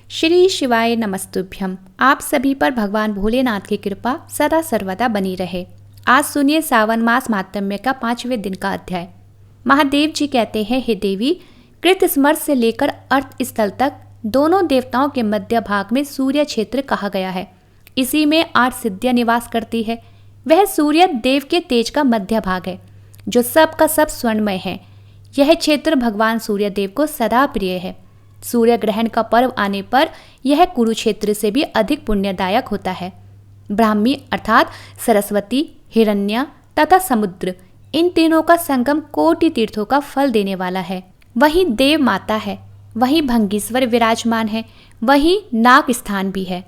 श्री शिवाय नमस्तुभ्यम। आप सभी पर भगवान भोलेनाथ की कृपा सदा सर्वदा बनी रहे। आज सुनिए सावन मास महात्म्य का 5वें दिन का अध्याय। महादेव जी कहते हैं, हे देवी, कृत स्मर्श से लेकर अर्थ स्थल तक दोनों देवताओं के मध्य भाग में सूर्य क्षेत्र कहा गया है। इसी में 8 सिद्धियां निवास करती है। वह सूर्य देव के तेज का मध्य भाग है, जो सब का सब स्वर्णमय है। यह क्षेत्र भगवान सूर्य देव को सदा प्रिय है। सूर्य ग्रहण का पर्व आने पर यह कुरुक्षेत्र से भी अधिक पुण्यदायक होता है। ब्राह्मी अर्थात सरस्वती, हिरण्या तथा समुद्र, इन तीनों का संगम कोटि तीर्थों का फल देने वाला है। वहीं देव माता है, वहीं भंगीश्वर विराजमान है, वहीं नाग स्थान भी है।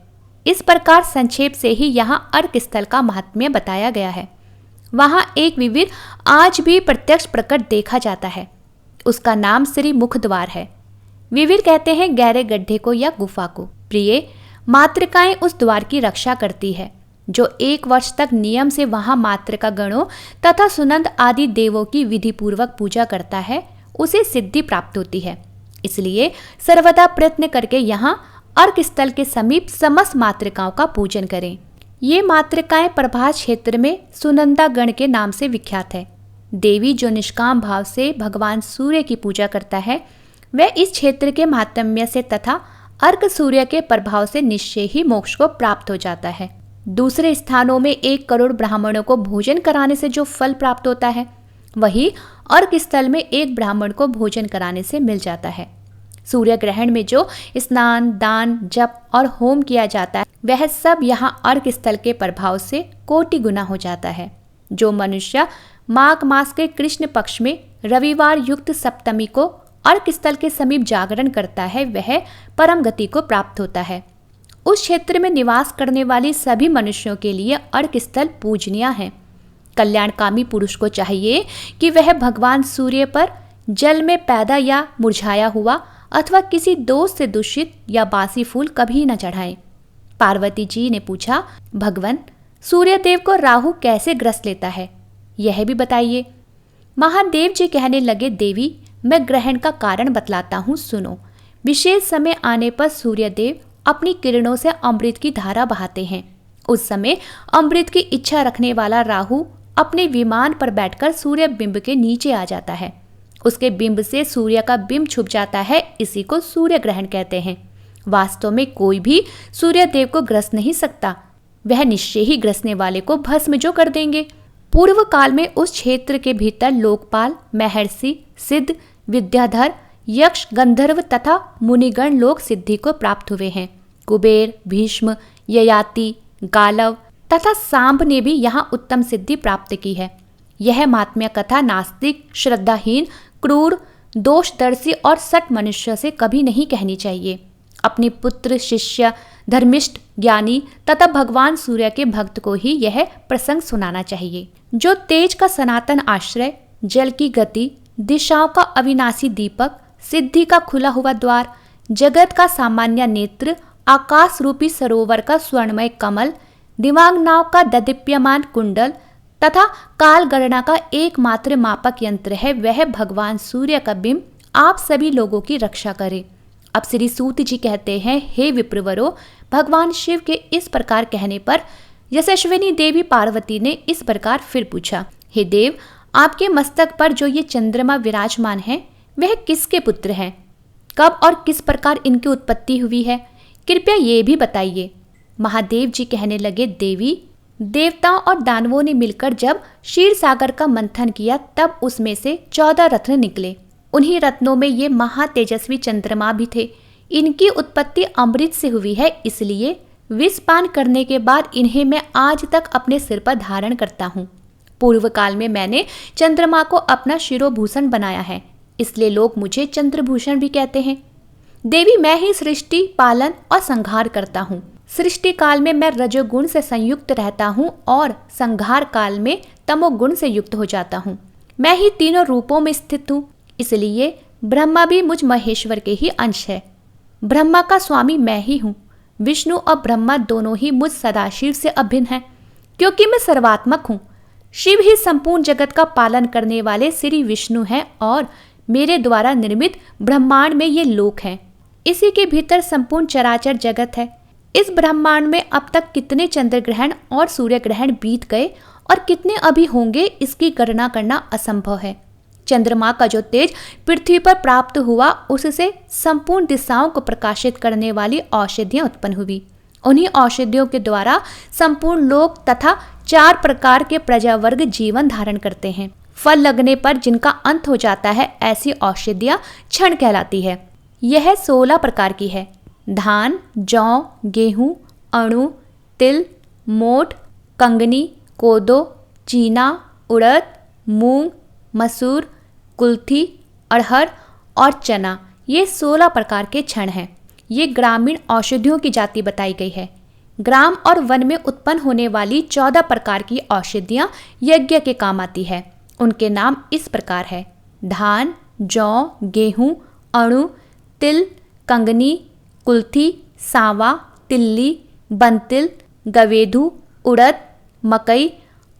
इस प्रकार संक्षेप से ही यहाँ अर्क स्थल का महात्म्य बताया गया है। वहाँ एक विविध आज भी प्रत्यक्ष प्रकट देखा जाता है। उसका नाम श्री मुख द्वार है। विविर कहते हैं गहरे गड्ढे को या गुफा को। प्रिय मातृकाएं उस द्वार की रक्षा करती है। जो 1 वर्ष तक नियम से वहां मातृका गणों तथा सुनंद आदि देवों की विधि पूर्वक पूजा करता है, उसे सिद्धि प्राप्त होती है। इसलिए सर्वदा प्रयत्न करके यहाँ अर्क स्थल के समीप समस्त मातृकाओं का पूजन करें। ये मातृकाएं प्रभास क्षेत्र में सुनंदा गण के नाम से विख्यात है। देवी जो निष्काम भाव से भगवान सूर्य की पूजा करता है, वह इस क्षेत्र के महात्म्य से तथा अर्क सूर्य के प्रभाव से निश्चय ही मोक्ष को प्राप्त हो जाता है। दूसरे स्थानों में 1 करोड़ ब्राह्मणों को भोजन कराने से जो फल प्राप्त होता है, वही अर्क स्थल में 1 ब्राह्मण को भोजन कराने से मिल जाता है। सूर्य ग्रहण में जो स्नान, दान, जप और होम किया जाता है, वह सब यहाँ अर्क स्थल के प्रभाव से कोटि गुना हो जाता है। जो मनुष्य माघ मास के कृष्ण पक्ष में रविवार युक्त सप्तमी को अर्क स्थल के समीप जागरण करता है, वह परम गति को प्राप्त होता है। उस क्षेत्र में निवास करने वाली सभी मनुष्यों के लिए अर्क स्थल पूजनीय है। कल्याणकामी पुरुष को चाहिए कि वह भगवान सूर्य पर जल में पैदा या मुरझाया हुआ अथवा किसी दोष से दूषित या बासी फूल कभी न चढ़ाए। पार्वती जी ने पूछा, भगवान सूर्य देव को राहु कैसे ग्रस्त लेता है, यह भी बताइए। महादेव जी कहने लगे, देवी, मैं ग्रहण का कारण बतलाता हूँ, सुनो। विशेष समय आने पर सूर्यदेव अपनी किरणों से अमृत की धारा बहाते हैं। उस समय अमृत की इच्छा रखने वाला राहु अपने विमान पर बैठकर सूर्य बिंब के नीचे आ जाता है। उसके बिंब से सूर्य का बिंब छुप जाता है। इसी को सूर्य ग्रहण कहते हैं। वास्तव में कोई भी सूर्य देव को ग्रस नहीं सकता। वह निश्चय ही ग्रसने वाले को भस्म जो कर देंगे। पूर्व काल में उस क्षेत्र के भीतर लोकपाल, महर्षि, सिद्ध, विद्याधर, यक्ष, गंधर्व तथा मुनिगण लोग सिद्धि को प्राप्त हुए हैं। कुबेर, भीष्म, ययाति, गालव तथा सांब ने भी यहाँ उत्तम सिद्धि प्राप्त की है। यह महात्म्य कथा नास्तिक, श्रद्धाहीन, क्रूर, दोषदर्शी और सट मनुष्य से कभी नहीं कहनी चाहिए। अपने पुत्र, शिष्य, धर्मिष्ठ, ज्ञानी तथा भगवान सूर्य के भक्त को ही यह प्रसंग सुनाना चाहिए। जो तेज का सनातन आश्रय, जल की गति, दिशाओं का अविनाशी दीपक, सिद्धि का खुला हुआ द्वार, जगत का सामान्य नेत्र, आकाश रूपी सरोवर का स्वर्णमय कमल, दिमाग नाव का ददीप्यमान कुंडल तथा काल गणना का एकमात्र मापक यंत्र है, वह भगवान सूर्य का बिंब आप सभी लोगों की रक्षा करे। अब श्री सूत जी कहते हैं, हे विप्रवरो, भगवान शिव के इस प्रकार कहने पर यशस्विनी देवी पार्वती ने इस प्रकार फिर पूछा, हे देव, आपके मस्तक पर जो ये चंद्रमा विराजमान है, वह किसके पुत्र हैं? कब और किस प्रकार इनकी उत्पत्ति हुई है? कृपया ये भी बताइए। महादेव जी कहने लगे, देवी, देवताओं और दानवों ने मिलकर जब क्षीर सागर का मंथन किया, तब उसमें से 14 रत्न निकले। उन्हीं रत्नों में ये महातेजस्वी चंद्रमा भी थे। इनकी उत्पत्ति अमृत से हुई है, इसलिए विष पान करने के बाद इन्हें मैं आज तक अपने सिर पर धारण करता हूँ। पूर्व काल में मैंने चंद्रमा को अपना शिरोभूषण बनाया है, इसलिए लोग मुझे चंद्रभूषण भी कहते हैं। देवी, मैं ही सृष्टि, पालन और संहार करता हूँ। सृष्टि काल में मैं रजोगुण से संयुक्त रहता हूँ और संहार काल में तमोगुण से युक्त हो जाता हूँ। मैं ही तीनों रूपों में स्थित हूँ, इसलिए ब्रह्मा भी मुझ महेश्वर के ही अंश है। ब्रह्मा का स्वामी मैं ही हूँ। विष्णु और ब्रह्मा दोनों ही मुझ सदाशिव से अभिन्न हैं, क्योंकि मैं सर्वात्मक हूँ। शिव ही संपूर्ण जगत का पालन करने वाले श्री विष्णु हैं और मेरे द्वारा निर्मित ब्रह्मांड में ये लोक हैं। इसी के भीतर संपूर्ण चराचर जगत है। इस ब्रह्मांड में अब तक कितने चंद्र ग्रहण और सूर्य ग्रहण बीत गए और कितने अभी होंगे, इसकी गणना करना असंभव है। चंद्रमा का जो तेज पृथ्वी पर प्राप्त हुआ, उससे संपूर्ण दिशाओं को प्रकाशित करने वाली औषधियां उत्पन्न हुई। उन्हीं औषधियों के द्वारा संपूर्ण लोक तथा 4 प्रकार के प्रजावर्ग जीवन धारण करते हैं। फल लगने पर जिनका अंत हो जाता है, ऐसी औषधियां क्षण कहलाती है। यह 16 प्रकार की है। धान, जौ, गेहूं, अणु, तिल, मोठ, कंगनी, कोदो, चीना, उड़द, मूंग, मसूर, कुल्थी, अरहर और चना, ये 16 प्रकार के क्षण हैं। ये ग्रामीण औषधियों की जाति बताई गई है। ग्राम और वन में उत्पन्न होने वाली 14 प्रकार की औषधियां यज्ञ के काम आती है। उनके नाम इस प्रकार है: धान, जौ, गेहूं, अणु, तिल, कंगनी, कुल्थी, सांवा, तिल्ली, बनतिल, गवेधु, उड़द, मकई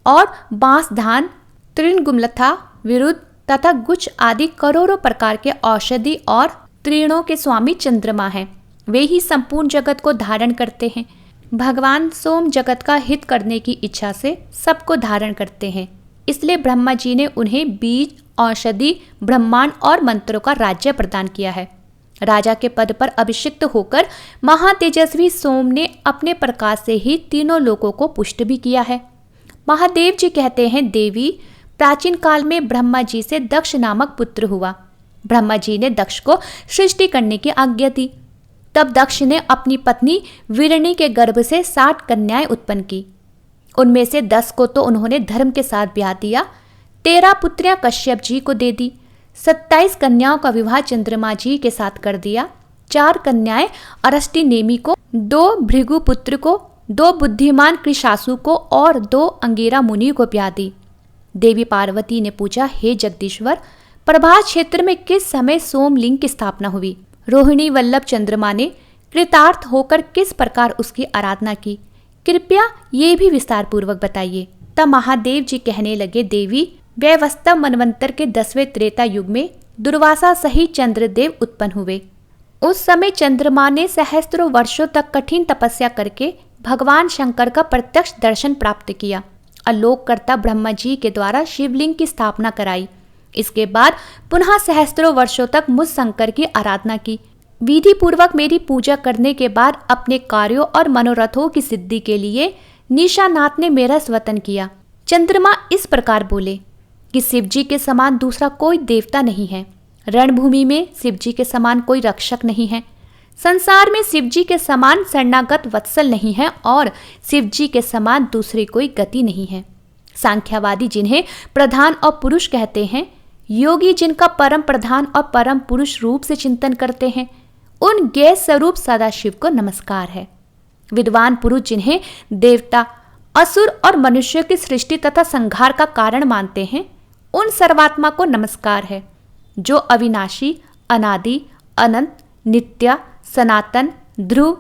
और बांस धान, तृणगुमलथा, विरुद्ध तथा गुच्छ आदि करोड़ों प्रकार के औषधि और तृणों के स्वामी चंद्रमा हैं। वे ही संपूर्ण जगत को धारण करते हैं। भगवान सोम जगत का हित करने की इच्छा से सबको धारण करते हैं। इसलिए ब्रह्मा जी ने उन्हें बीज, औषधि, ब्रह्मांड और मंत्रों का राज्य प्रदान किया है। राजा के पद पर अभिषिक्त होकर महातेजस्वी सोम ने अपने प्रकाश से ही तीनों लोकों को पुष्ट भी किया है। महादेव जी कहते हैं, देवी, प्राचीन काल में ब्रह्मा जी से दक्ष नामक पुत्र हुआ। ब्रह्मा जी ने दक्ष को सृष्टि करने की आज्ञा दी। तब दक्ष ने अपनी पत्नी वीरणी के गर्भ से 60 कन्याएं उत्पन्न की। उनमें से 10 को तो उन्होंने धर्म के साथ ब्याह दिया, 13 पुत्रियां कश्यप जी को दे दी, 27 कन्याओं का विवाह चंद्रमा जी के साथ कर दिया, 4 कन्याएं अरष्टि नेमी को, 2 भृगु पुत्र को, 2 बुद्धिमान कृशासु को और 2 अंगिरा मुनि को ब्याह दी। देवी पार्वती ने पूछा, हे जगदीश्वर, प्रभास क्षेत्र में किस समय सोमलिंग की स्थापना हुई? रोहिणी वल्लभ चंद्रमा ने कृतार्थ होकर किस प्रकार उसकी आराधना की? कृपया ये भी विस्तार पूर्वक बताइए। तब महादेव जी कहने लगे, देवी, वैवस्वत मनवंतर के 10वें त्रेता युग में दुर्वासा सहित चंद्रदेव उत्पन्न हुए। उस समय चंद्रमा ने सहस्त्रों वर्षों तक कठिन तपस्या करके भगवान शंकर का प्रत्यक्ष दर्शन प्राप्त किया। आलोककर्ता ब्रह्मा जी के द्वारा शिवलिंग की स्थापना कराई। इसके बाद पुनः सहस्त्रों वर्षों तक मुझ शंकर की आराधना की। विधि पूर्वक मेरी पूजा करने के बाद अपने कार्यों और मनोरथों की सिद्धि के लिए निशानाथ ने मेरा स्वतन किया। चंद्रमा इस प्रकार बोले कि शिवजी के समान दूसरा कोई देवता नहीं है। रणभूमि में शिवजी के समान कोई रक्षक नहीं है। संसार में शिवजी के समान शरणागत वत्सल नहीं है और शिवजी के समान दूसरी कोई गति नहीं है। सांख्यवादी जिन्हें प्रधान और पुरुष कहते हैं, योगी जिनका परम प्रधान और परम पुरुष रूप से चिंतन करते हैं, उन ज्ञेय स्वरूप सदाशिव को नमस्कार है। विद्वान पुरुष जिन्हें देवता, असुर और मनुष्यों की सृष्टि तथा संहार का कारण मानते हैं, उन सर्वात्मा को नमस्कार है। जो अविनाशी, अनादि, अनंत, नित्य, सनातन, ध्रुव,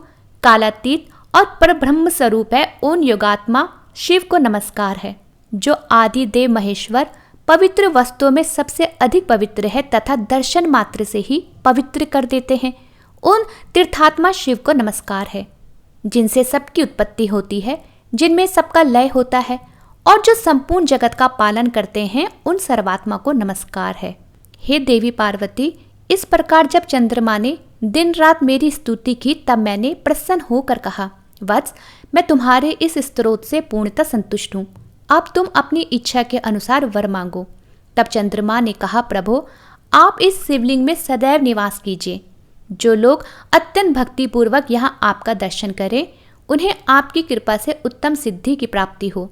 कालातीत और परब्रह्म स्वरूप है, उन योगात्मा शिव को नमस्कार है। जो आदि देव महेश्वर पवित्र वस्तुओं में सबसे अधिक पवित्र है तथा दर्शन मात्र से ही पवित्र कर देते हैं, उन तीर्थात्मा शिव को नमस्कार है। जिनसे सबकी उत्पत्ति होती है, जिनमें सबका लय होता है और जो संपूर्ण जगत का पालन करते हैं, उन सर्वात्मा को नमस्कार है। हे देवी पार्वती, इस प्रकार जब चंद्रमा ने दिन रात मेरी स्तुति की, तब मैंने प्रसन्न होकर कहा, वत्स, मैं तुम्हारे इस स्तोत्र से पूर्णतः संतुष्ट हूँ। अब तुम अपनी इच्छा के अनुसार वर मांगो। तब चंद्रमा ने कहा, प्रभो, आप इस शिवलिंग में सदैव निवास कीजिए। जो लोग अत्यंत भक्तिपूर्वक यहाँ आपका दर्शन करें, उन्हें आपकी कृपा से उत्तम सिद्धि की प्राप्ति हो।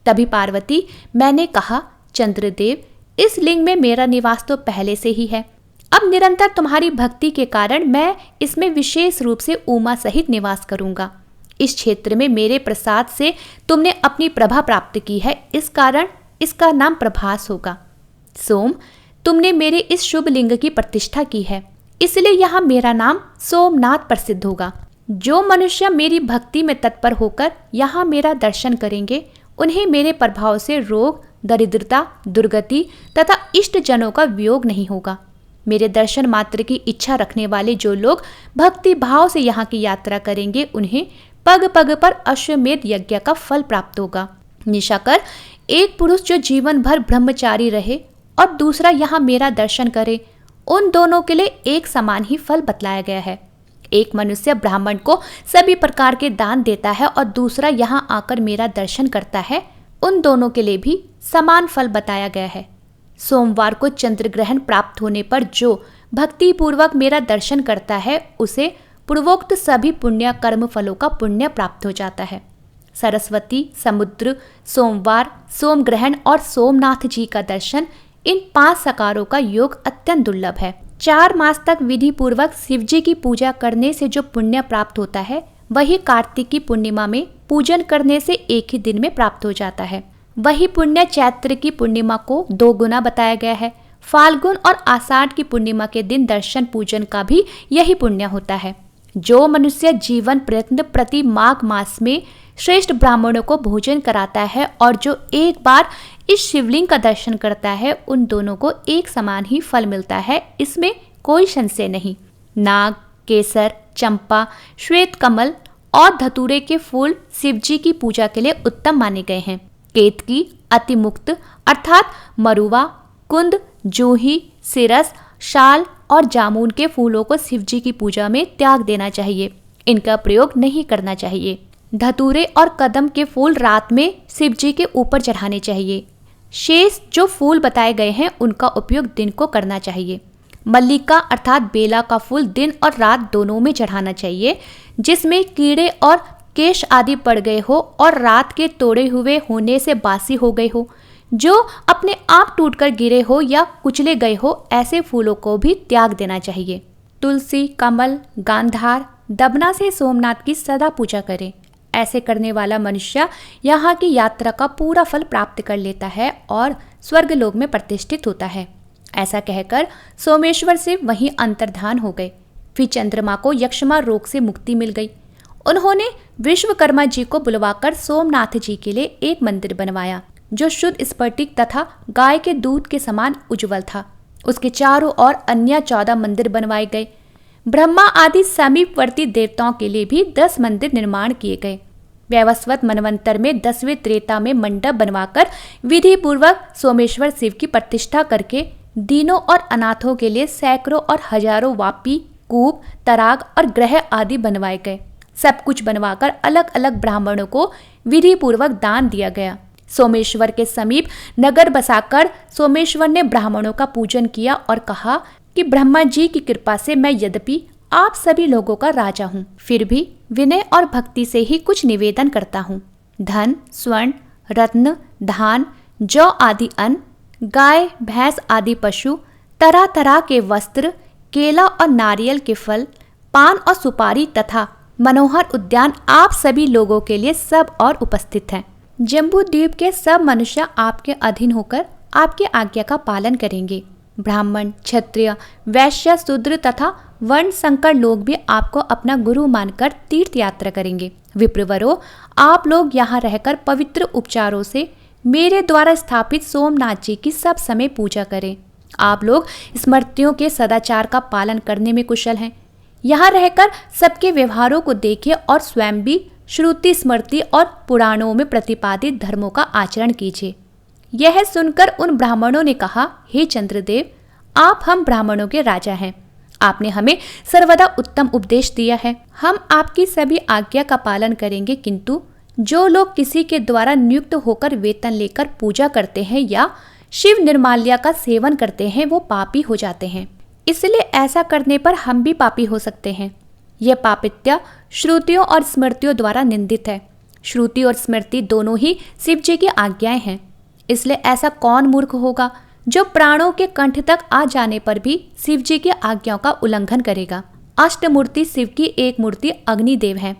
तभी पार्वती, मैंने कहा, चंद्रदेव, इस लिंग में मेरा निवास तो पहले से ही है। अब निरंतर तुम्हारी भक्ति के कारण मैं इसमें विशेष रूप से उमा सहित निवास करूंगा। इस क्षेत्र में मेरे प्रसाद से तुमने अपनी प्रभा प्राप्त की है, इस कारण इसका नाम प्रभास होगा। सोम, तुमने मेरे इस शुभ लिंग की प्रतिष्ठा की है, इसलिए यहाँ मेरा नाम सोमनाथ प्रसिद्ध होगा। जो मनुष्य मेरी भक्ति में तत्पर होकर यहाँ मेरा दर्शन करेंगे, उन्हें मेरे प्रभाव से रोग, दरिद्रता, दुर्गति तथा इष्ट जनों का वियोग नहीं होगा। मेरे दर्शन मात्र की इच्छा रखने वाले जो लोग भक्ति भाव से यहाँ की यात्रा करेंगे उन्हें पग पग पर अश्वमेध यज्ञ का फल प्राप्त होगा। निशाकर, एक पुरुष जो जीवन भर ब्रह्मचारी रहे और दूसरा यहाँ मेरा दर्शन करे, उन दोनों के लिए एक समान ही फल बतलाया गया है। एक मनुष्य ब्राह्मण को सभी प्रकार के दान देता है और दूसरा यहाँ आकर मेरा दर्शन करता है, उन दोनों के लिए भी समान फल बताया गया है। सोमवार को चंद्र ग्रहण प्राप्त होने पर जो भक्ति पूर्वक मेरा दर्शन करता है उसे पूर्वोक्त सभी पुण्य कर्म फलों का पुण्य प्राप्त हो जाता है। सरस्वती, समुद्र, सोमवार, सोम ग्रहण और सोमनाथ जी का दर्शन, इन 5 सकारों का योग अत्यंत दुर्लभ है। 4 मास तक विधि पूर्वक शिव जी की पूजा करने से जो पुण्य प्राप्त होता है वही कार्तिक की पूर्णिमा में पूजन करने से एक ही दिन में प्राप्त हो जाता है। वही पुण्य चैत्र की पूर्णिमा को 2 गुना बताया गया है। फाल्गुन और आषाढ़ की पूर्णिमा के दिन दर्शन पूजन का भी यही पुण्य होता है। जो मनुष्य जीवन प्रयत्न प्रति माघ मास में श्रेष्ठ ब्राह्मणों को भोजन कराता है और जो एक बार इस शिवलिंग का दर्शन करता है, उन दोनों को एक समान ही फल मिलता है, इसमें कोई संशय नहीं। नाग, केसर, चंपा, श्वेत कमल और धतूरे के फूल शिव जी की पूजा के लिए उत्तम माने गए हैं। केतकी, अतिमुक्त अर्थात मरुआ, कुंद, जूही, सिरस, शाल और जामुन के फूलों को शिव जी की पूजा में त्याग देना चाहिए, इनका प्रयोग नहीं करना चाहिए। धतूरे और कदम के फूल रात में शिव जी के ऊपर चढ़ाने चाहिए। शेष जो फूल बताए गए हैं उनका उपयोग दिन को करना चाहिए। मल्लिका अर्थात बेला का फूल दिन और रात दोनों में चढ़ाना चाहिए, जिसमें कीड़े और केश आदि पड़ गए हो और रात के तोड़े हुए होने से बासी हो गए हो, जो अपने आप टूटकर गिरे हो या कुचले गए हो, ऐसे फूलों को भी त्याग देना चाहिए। तुलसी, कमल, गांधार, दबना से सोमनाथ की सदा पूजा करें। ऐसे करने वाला मनुष्य यहाँ की यात्रा का पूरा फल प्राप्त कर लेता है और स्वर्गलोक में प्रतिष्ठित होता है। ऐसा कहकर सोमेश्वर से वहीं अंतर्धान हो गए। फिर चंद्रमा को यक्षमा रोग से मुक्ति मिल गई। उन्होंने विश्वकर्मा जी को बुलवाकर सोमनाथ जी के लिए एक मंदिर बनवाया जो शुद्ध स्फटिक तथा गाय के दूध के समान उज्जवल था। उसके चारों ओर अन्य 14 मंदिर बनवाए गए। ब्रह्मा आदि समीपवर्ती देवताओं के लिए भी 10 मंदिर निर्माण किए गए। वैवस्वत मनवंतर में 10वें त्रेता में मंडप बनवाकर विधि पूर्वक सोमेश्वर शिव की प्रतिष्ठा करके दीनों और अनाथों के लिए सैकड़ों और हजारों वापी, कूप, तराग और ग्रह आदि बनवाए गए। सब कुछ बनवाकर अलग अलग ब्राह्मणों को विधि पूर्वक दान दिया गया। सोमेश्वर के समीप नगर बसाकर सोमेश्वर ने ब्राह्मणों का पूजन किया और कहा कि ब्रह्मा जी की कृपा से मैं यद्यपि आप सभी लोगों का राजा हूँ, फिर भी विनय और भक्ति से ही कुछ निवेदन करता हूँ। धन, स्वर्ण, रत्न, धान, जौ आदि अन्न, गाय, भैंस आदि पशु, तरह तरह के वस्त्र, केला और नारियल के फल, पान और सुपारी तथा मनोहर उद्यान आप सभी लोगों के लिए सब और उपस्थित हैं। जम्बू द्वीप के सब मनुष्य आपके अधीन होकर आपकी आज्ञा का पालन करेंगे। ब्राह्मण, क्षत्रिय, वैश्य, शूद्र तथा वर्ण संकर लोग भी आपको अपना गुरु मानकर तीर्थ यात्रा करेंगे। विप्रवरों, आप लोग यहाँ रहकर पवित्र उपचारों से मेरे द्वारा स्थापित सोमनाथ जी की सब समय पूजा करें। आप लोग स्मृतियों के सदाचार का पालन करने में कुशल हैं। यहाँ रहकर सबके व्यवहारों को देखिए और स्वयं भी श्रुति, स्मृति और पुराणों में प्रतिपादित धर्मों का आचरण कीजिए। यह सुनकर उन ब्राह्मणों ने कहा, हे चंद्रदेव, आप हम ब्राह्मणों के राजा हैं। आपने हमें सर्वदा उत्तम उपदेश दिया है। हम आपकी सभी आज्ञा का पालन करेंगे, किंतु जो लोग किसी के द्वारा नियुक्त होकर वेतन लेकर पूजा करते हैं या शिव निर्माल्या का सेवन करते हैं, वो पापी हो जाते हैं। इसलिए ऐसा करने पर हम भी पापी हो सकते हैं। यह पापित्य श्रुतियों और स्मृतियों द्वारा निंदित है। श्रुति और स्मृति दोनों ही शिव जी की आज्ञाएं हैं। इसलिए ऐसा कौन मूर्ख होगा जो प्राणों के कंठ तक आ जाने पर भी शिव जी की आज्ञाओं का उल्लंघन करेगा। अष्टमूर्ति शिव की एक मूर्ति अग्निदेव है।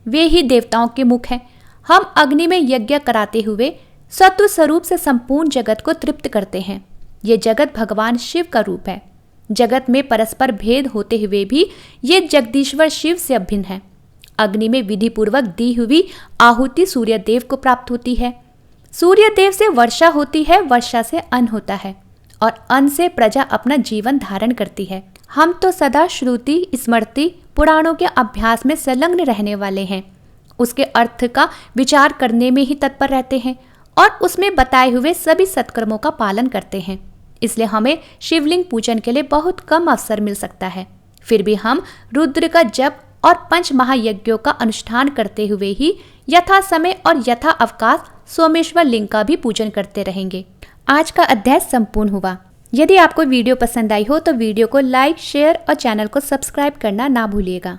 वे ही देवताओं के मुख हैं। हम अग्नि में यज्ञ कराते हुए सत्व स्वरूप से संपूर्ण जगत को तृप्त करते हैं। ये जगत भगवान शिव का रूप है। जगत में परस्पर भेद होते हुए भी ये जगदीश्वर शिव से अभिन्न है। अग्नि में विधि पूर्वक दी हुई आहुति सूर्यदेव को प्राप्त होती है। सूर्यदेव से वर्षा होती है, वर्षा से अन्न होता है और अन्न से प्रजा अपना जीवन धारण करती है। हम तो सदा श्रुति स्मृति पुराणों के अभ्यास में संलग्न रहने वाले हैं, उसके अर्थ का विचार करने में ही तत्पर रहते हैं और उसमें बताए हुए सभी सत्कर्मों का पालन करते हैं। इसलिए हमें शिवलिंग पूजन के लिए बहुत कम अवसर मिल सकता है। फिर भी हम रुद्र का जप और 5 महायज्ञों का अनुष्ठान करते हुए ही यथा समय और यथा अवकाश सोमेश्वर लिंग का भी पूजन करते रहेंगे। आज का अध्याय संपूर्ण हुआ। यदि आपको वीडियो पसंद आई हो तो वीडियो को लाइक, शेयर और चैनल को सब्सक्राइब करना ना भूलिएगा।